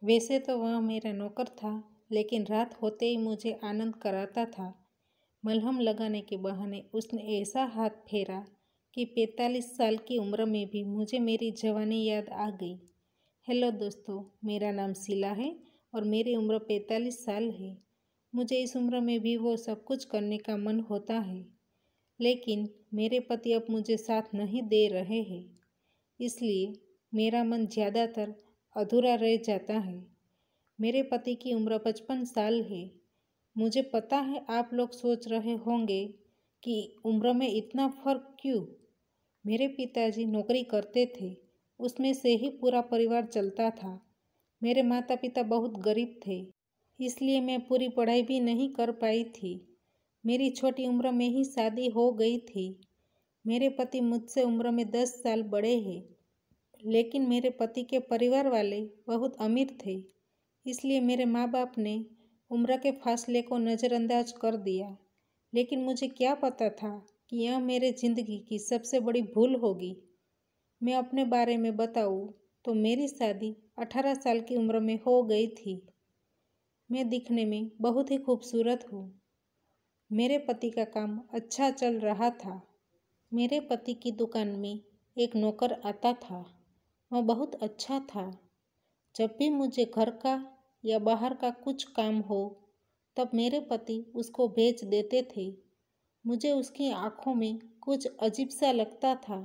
वैसे तो वह मेरा नौकर था, लेकिन रात होते ही मुझे आनंद कराता था। मलहम लगाने के बहाने उसने ऐसा हाथ फेरा कि 45 साल की उम्र में भी मुझे मेरी जवानी याद आ गई। हेलो दोस्तों, मेरा नाम शीला है और मेरी उम्र 45 साल है। मुझे इस उम्र में भी वो सब कुछ करने का मन होता है, लेकिन मेरे पति अब मुझे साथ नहीं दे रहे हैं, इसलिए मेरा मन ज़्यादातर अधूरा रह जाता है। मेरे पति की उम्र 55 साल है। मुझे पता है आप लोग सोच रहे होंगे कि उम्र में इतना फ़र्क क्यों। मेरे पिताजी नौकरी करते थे, उसमें से ही पूरा परिवार चलता था। मेरे माता पिता बहुत गरीब थे, इसलिए मैं पूरी पढ़ाई भी नहीं कर पाई थी। मेरी छोटी उम्र में ही शादी हो गई थी। मेरे पति मुझसे उम्र में 10 साल बड़े हैं, लेकिन मेरे पति के परिवार वाले बहुत अमीर थे, इसलिए मेरे माँ बाप ने उम्र के फासले को नज़रअंदाज कर दिया। लेकिन मुझे क्या पता था कि यह मेरे ज़िंदगी की सबसे बड़ी भूल होगी। मैं अपने बारे में बताऊँ तो मेरी शादी 18 साल की उम्र में हो गई थी। मैं दिखने में बहुत ही खूबसूरत हूँ। मेरे पति का काम अच्छा चल रहा था। मेरे पति की दुकान में एक नौकर आता था। वह बहुत अच्छा था। जब भी मुझे घर का या बाहर का कुछ काम हो, तब मेरे पति उसको भेज देते थे। मुझे उसकी आंखों में कुछ अजीब सा लगता था।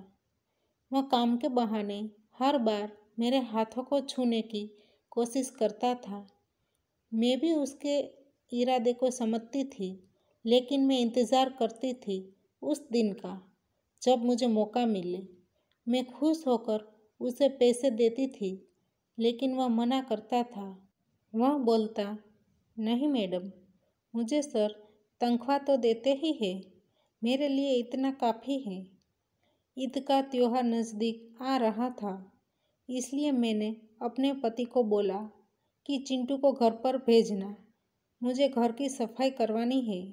वह काम के बहाने हर बार मेरे हाथों को छूने की कोशिश करता था। मैं भी उसके इरादे को समझती थी, लेकिन मैं इंतज़ार करती थी उस दिन का जब मुझे मौका मिले। मैं खुश होकर उसे पैसे देती थी, लेकिन वह मना करता था। वह बोलता, नहीं मैडम, मुझे सर तनख्वाह तो देते ही है, मेरे लिए इतना काफ़ी है। ईद का त्योहार नज़दीक आ रहा था, इसलिए मैंने अपने पति को बोला कि चिंटू को घर पर भेजना, मुझे घर की सफाई करवानी है।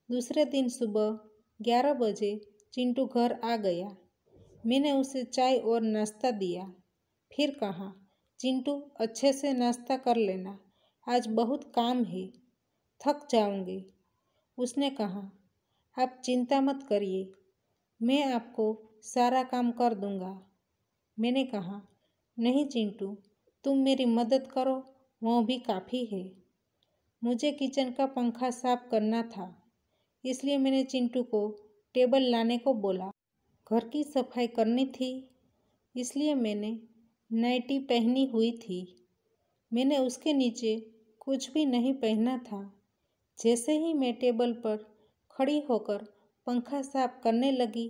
दूसरे दिन सुबह 11 बजे चिंटू घर आ गया। मैंने उसे चाय और नाश्ता दिया। फिर कहा, चिंटू अच्छे से नाश्ता कर लेना, आज बहुत काम है, थक जाऊंगी। उसने कहा, आप चिंता मत करिए, मैं आपको सारा काम कर दूंगा। मैंने कहा, नहीं चिंटू, तुम मेरी मदद करो, वह भी काफ़ी है। मुझे किचन का पंखा साफ करना था, इसलिए मैंने चिंटू को टेबल लाने को बोला। घर की सफाई करनी थी, इसलिए मैंने नाइटी पहनी हुई थी। मैंने उसके नीचे कुछ भी नहीं पहना था। जैसे ही मैं टेबल पर खड़ी होकर पंखा साफ करने लगी,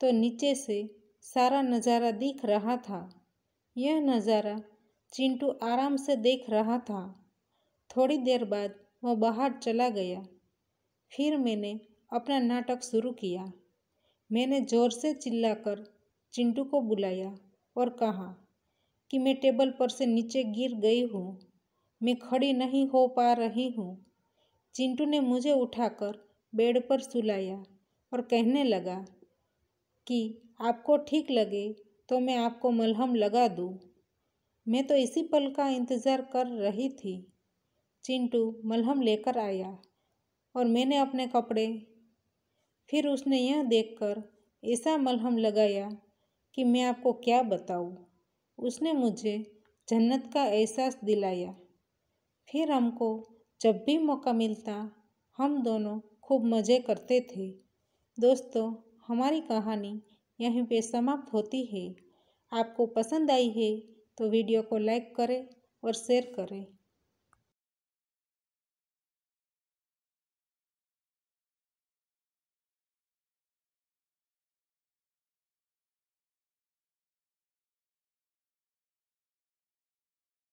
तो नीचे से सारा नज़ारा दिख रहा था। यह नज़ारा चिंटू आराम से देख रहा था। थोड़ी देर बाद वह बाहर चला गया। फिर मैंने अपना नाटक शुरू किया। मैंने ज़ोर से चिल्लाकर चिंटू को बुलाया और कहा कि मैं टेबल पर से नीचे गिर गई हूँ, मैं खड़ी नहीं हो पा रही हूँ। चिंटू ने मुझे उठाकर बेड पर सुलाया और कहने लगा कि आपको ठीक लगे तो मैं आपको मलहम लगा दूँ। मैं तो इसी पल का इंतज़ार कर रही थी। चिंटू मलहम लेकर आया और मैंने अपने कपड़े, फिर उसने यह देखकर ऐसा मलहम लगाया कि मैं आपको क्या बताऊँ। उसने मुझे जन्नत का एहसास दिलाया। फिर हमको जब भी मौका मिलता, हम दोनों खूब मज़े करते थे। दोस्तों, हमारी कहानी यहीं पे समाप्त होती है। आपको पसंद आई है तो वीडियो को लाइक करें और शेयर करें।